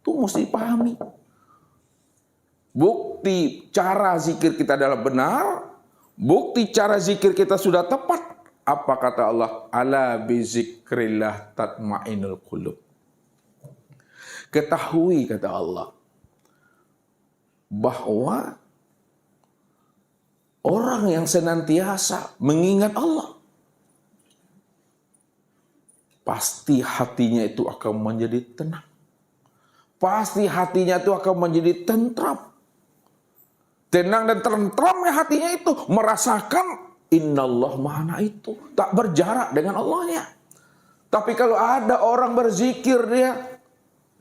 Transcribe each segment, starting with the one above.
Itu mesti dipahami. Bukti cara zikir kita adalah benar, bukti cara zikir kita sudah tepat. Apa kata Allah? Ala bizikrillah tatmainul qulub. Ketahui, kata Allah, bahwa orang yang senantiasa mengingat Allah, pasti hatinya itu akan menjadi tenang. Pasti hatinya itu akan menjadi tentram. Tenang dan tentramnya hatinya itu merasakan innallah ma'ana itu. Tak berjarak dengan Allahnya. Tapi kalau ada orang berzikir dia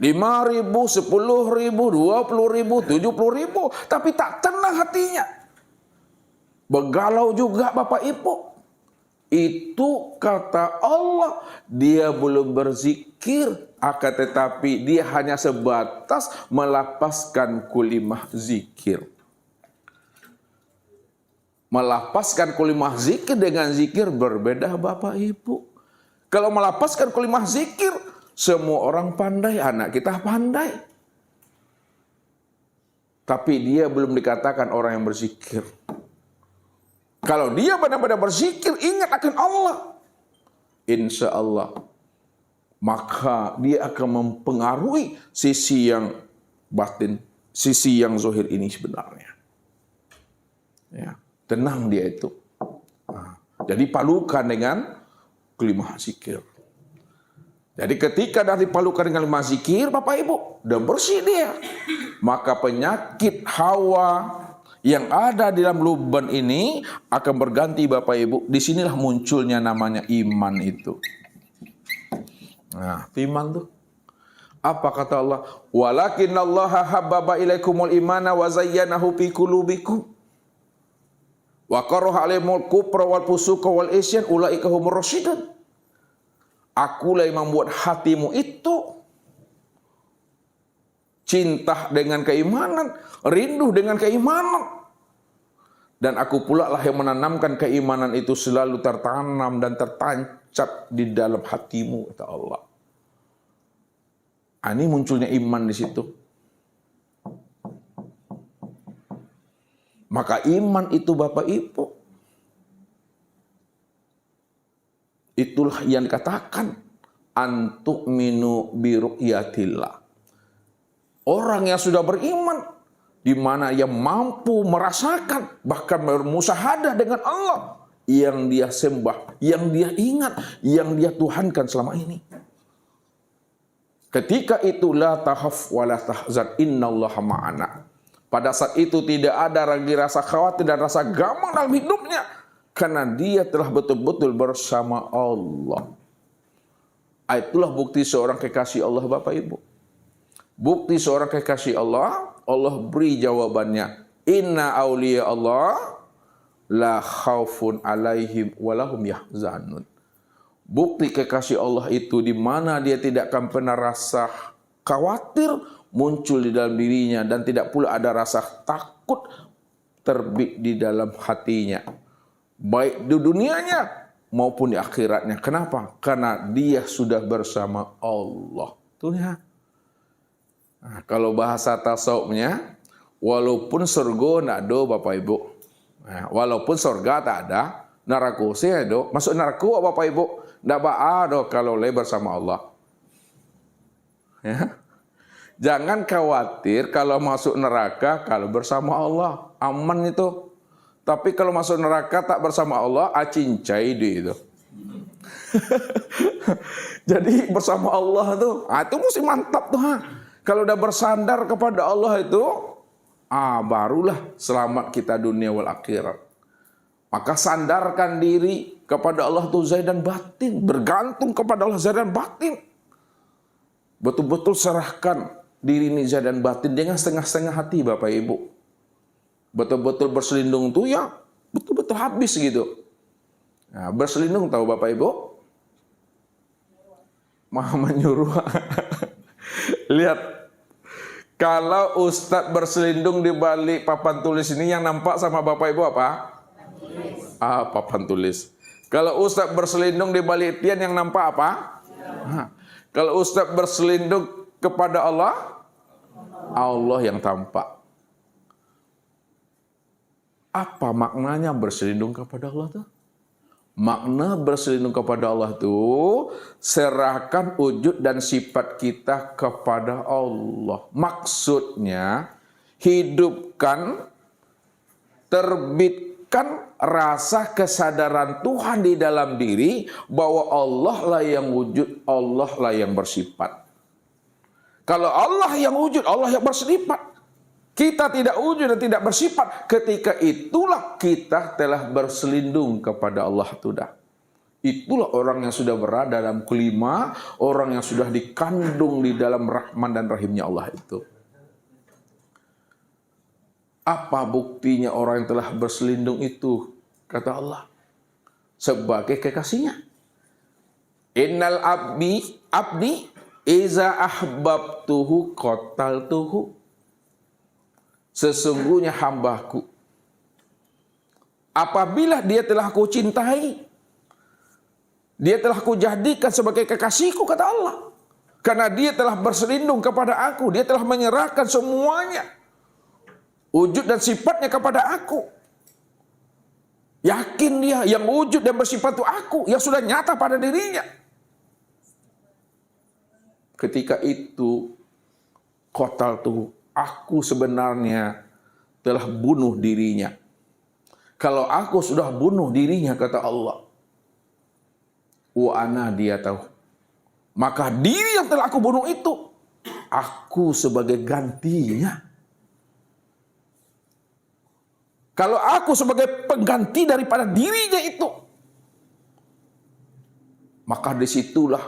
5.000, 10.000, 20.000, 70.000, tapi tak tenang hatinya, begalau juga Bapak Ibu, itu kata Allah dia belum berzikir, akan tetapi dia hanya sebatas melapaskan kalimah zikir. Melapaskan kalimah zikir dengan zikir berbeda Bapak Ibu. Kalau melapaskan kalimah zikir, semua orang pandai, anak kita pandai. Tapi dia belum dikatakan orang yang berzikir. Kalau dia benar-benar berzikir, ingat akan Allah, insya Allah, maka dia akan mempengaruhi sisi yang batin, sisi yang zahir ini sebenarnya. Ya, tenang dia itu. Nah, jadi palukan dengan kalimah zikir. Jadi ketika dah dipalukan dengan kalimah zikir, Bapak Ibu, udah bersih dia. Maka penyakit hawa yang ada di dalam lubang ini akan berganti Bapak Ibu. Disinilah munculnya namanya iman itu. Nah, iman tuh. Apa kata Allah? Walakinallaha habbaba ilaikumul imana wa zayyanahu fi qulubikum. Wa karaha alaihimul kufra wal fusuqa wal isyan ulaika humur rasyidun. Akulah yang membuat hatimu itu cinta dengan keimanan, rindu dengan keimanan. Dan aku pula lah yang menanamkan keimanan itu selalu tertanam dan tertancap di dalam hatimu, kata Allah. Ini munculnya iman di situ. Maka iman itu Bapak Ibu, itulah yang dikatakan antu'minu biru'yatillah. Orang yang sudah beriman, di mana yang mampu merasakan, bahkan bermusyahadah dengan Allah yang dia sembah, yang dia ingat, yang dia tuhankan selama ini. Ketika itu la tahaf wa la tahzan innallaha ma'ana. Pada saat itu tidak ada lagi rasa khawatir dan rasa gamang dalam hidupnya, karena dia telah betul-betul bersama Allah. Itulah bukti seorang kekasih Allah Bapak Ibu. Bukti seorang kekasih Allah, Allah beri jawabannya. Inna awliya Allah la khaufun alaihim walahum yahzanun. Bukti kekasih Allah itu di mana dia tidak akan pernah rasa khawatir muncul di dalam dirinya dan tidak pula ada rasa takut terbit di dalam hatinya. Baik di dunianya maupun di akhiratnya. Kenapa? Karena dia sudah bersama Allah. Tuh ya. Nah, kalau bahasa tasawufnya, walaupun surga tidak ada Bapak Ibu. Nah, walaupun surga tak ada, neraka sih ada. Masuk neraka Bapak Ibu, tidak ada kalau bersama Allah. Ya. Jangan khawatir kalau masuk neraka kalau bersama Allah. Aman itu. Tapi kalau masuk neraka tak bersama Allah, acincai di itu. Jadi bersama Allah tuh, itu mesti mantap tuh. Kalau udah bersandar kepada Allah itu, barulah selamat kita dunia wal akhirat. Maka sandarkan diri kepada Allah tuh zahir dan batin, bergantung kepada Allah zahir dan batin. Betul-betul serahkan diri ini zahir dan batin dengan setengah-setengah hati Bapak Ibu. Betul-betul berselindung tuh ya betul-betul habis gitu. Nah, berselindung tahu Bapak Ibu? Maha menyuruh. Lihat, kalau Ustadz berselindung di balik papan tulis ini yang nampak sama Bapak Ibu apa? Papan tulis. Kalau Ustadz berselindung di balik tian yang nampak apa? Kalau Ustadz berselindung kepada Allah, Allah yang tampak. Apa maknanya berselindung kepada Allah tuh? Makna berselindung kepada Allah tuh serahkan wujud dan sifat kita kepada Allah. Maksudnya hidupkan, terbitkan rasa kesadaran Tuhan di dalam diri bahwa Allah lah yang wujud, Allah lah yang bersifat. Kalau Allah yang wujud, Allah yang bersifat, kita tidak wujud dan tidak bersifat, ketika itulah kita telah berselindung kepada Allah sudah. Itulah orang yang sudah berada dalam kelima, orang yang sudah dikandung di dalam Rahman dan Rahimnya Allah itu. Apa buktinya orang yang telah berselindung itu? Kata Allah, sebagai kekasihnya. Innal abdi iza ahbabtuhu qataltuhu. Sesungguhnya hambaku, apabila dia telah ku cintai, dia telah ku jadikan sebagai kekasihku, kata Allah. Karena dia telah berselindung kepada aku, dia telah menyerahkan semuanya, wujud dan sifatnya kepada aku. Yakin dia yang wujud dan bersifat itu aku, yang sudah nyata pada dirinya. Ketika itu, qataltuhu, aku sebenarnya telah bunuh dirinya. Kalau aku sudah bunuh dirinya, kata Allah, wa ana dia tahu, maka diri yang telah aku bunuh itu, aku sebagai gantinya. Kalau aku sebagai pengganti daripada dirinya itu, maka disitulah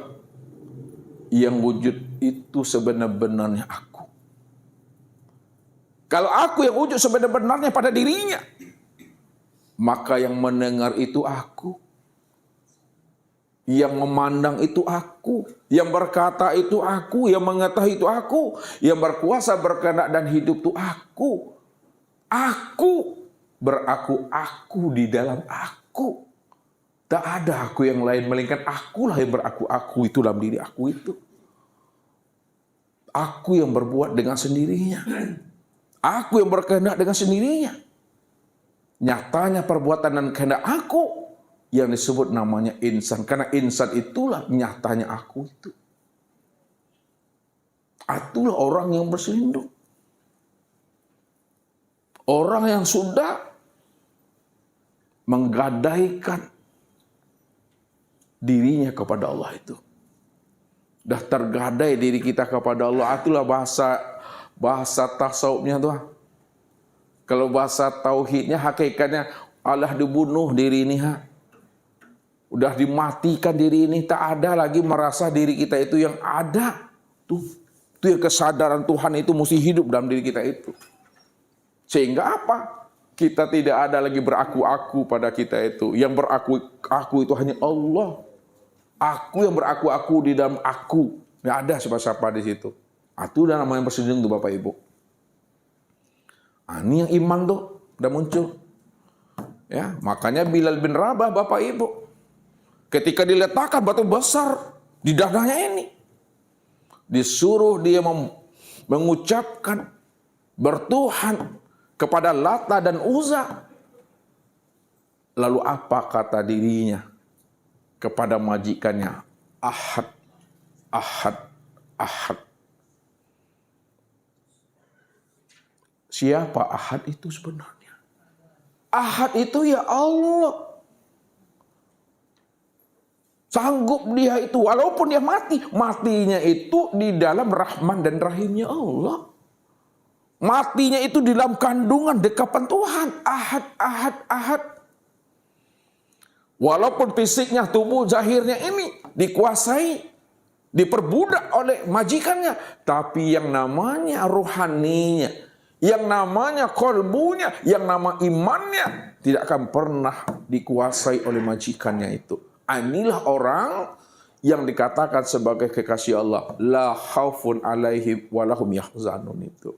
yang wujud itu sebenar-benarnya aku. Kalau aku yang wujud sebenar-benarnya pada dirinya, maka yang mendengar itu aku, yang memandang itu aku, yang berkata itu aku, yang mengetahui itu aku, yang berkuasa, berkehendak dan hidup itu aku. Aku beraku-aku di dalam aku. Tak ada aku yang lain, melainkan akulah yang beraku-aku itu dalam diri aku itu. Aku yang berbuat dengan sendirinya. Aku yang berkehendak dengan sendirinya. Nyatanya perbuatan dan kehendak aku yang disebut namanya insan. Karena insan itulah nyatanya aku itu. Itulah orang yang berselindung. Orang yang sudah menggadaikan dirinya kepada Allah itu. Dah tergadai diri kita kepada Allah. Itulah bahasa tasawufnya tuh. Kalau bahasa tauhidnya, hakikatnya Allah dibunuh diri ini. Udah dimatikan diri ini, tak ada lagi merasa diri kita itu yang ada. Tuh, itu yang kesadaran Tuhan itu mesti hidup dalam diri kita itu. Sehingga apa? Kita tidak ada lagi beraku-aku pada kita itu. Yang beraku-aku itu hanya Allah. Aku yang beraku-aku di dalam aku. Tidak ada siapa-siapa di situ. Itu udah namanya berselindung tuh Bapak Ibu. Ini yang iman tuh udah muncul. Ya, makanya Bilal bin Rabah Bapak Ibu, ketika diletakkan batu besar di dadanya ini, disuruh dia mengucapkan bertuhan kepada Lata dan Uzza. Lalu apa kata dirinya kepada majikannya? Ahad, ahad, ahad. Siapa Ahad itu sebenarnya? Ahad itu ya Allah. Sanggup dia itu, walaupun dia mati, matinya itu di dalam Rahman dan Rahimnya Allah. Matinya itu di dalam kandungan dekapan Tuhan. Ahad, ahad, ahad. Walaupun fisiknya, tubuh zahirnya ini dikuasai, diperbudak oleh majikannya, tapi yang namanya rohaninya, yang namanya kolbunya, yang nama imannya tidak akan pernah dikuasai oleh majikannya itu. Inilah orang yang dikatakan sebagai kekasih Allah. La khaufun alaihim walahum yahzanun itu.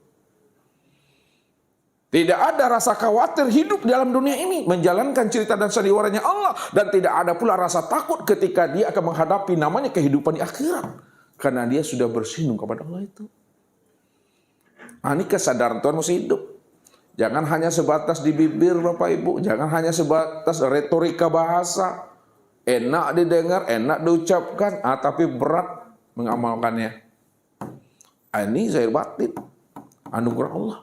Tidak ada rasa khawatir hidup dalam dunia ini, menjalankan cerita dan sandiwaranya Allah, dan tidak ada pula rasa takut ketika dia akan menghadapi namanya kehidupan di akhirat, karena dia sudah berselindung kepada Allah itu. Ini kesadaran Tuhan mesti hidup. Jangan hanya sebatas di bibir Bapak Ibu, jangan hanya sebatas retorika bahasa. Enak didengar, enak diucapkan, tapi berat mengamalkannya. Ini zahir batin, anugerah Allah.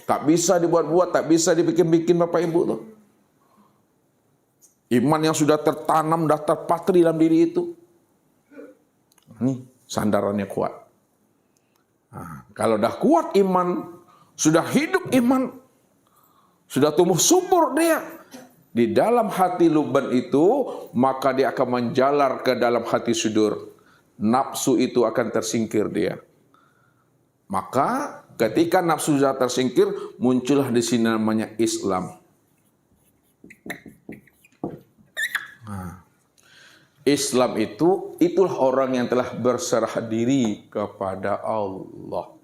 Tak bisa dibuat-buat, tak bisa dibikin-bikin Bapak Ibu tuh. Iman yang sudah tertanam, sudah terpatri dalam diri itu. Ini sandarannya kuat. Nah, kalau dah kuat iman, sudah hidup iman, sudah tumbuh subur dia di dalam hati luban itu, maka dia akan menjalar ke dalam hati sudur. Nafsu itu akan tersingkir dia. Maka ketika nafsu sudah tersingkir, muncullah di sini namanya Islam. Nah, Islam itulah orang yang telah berserah diri kepada Allah.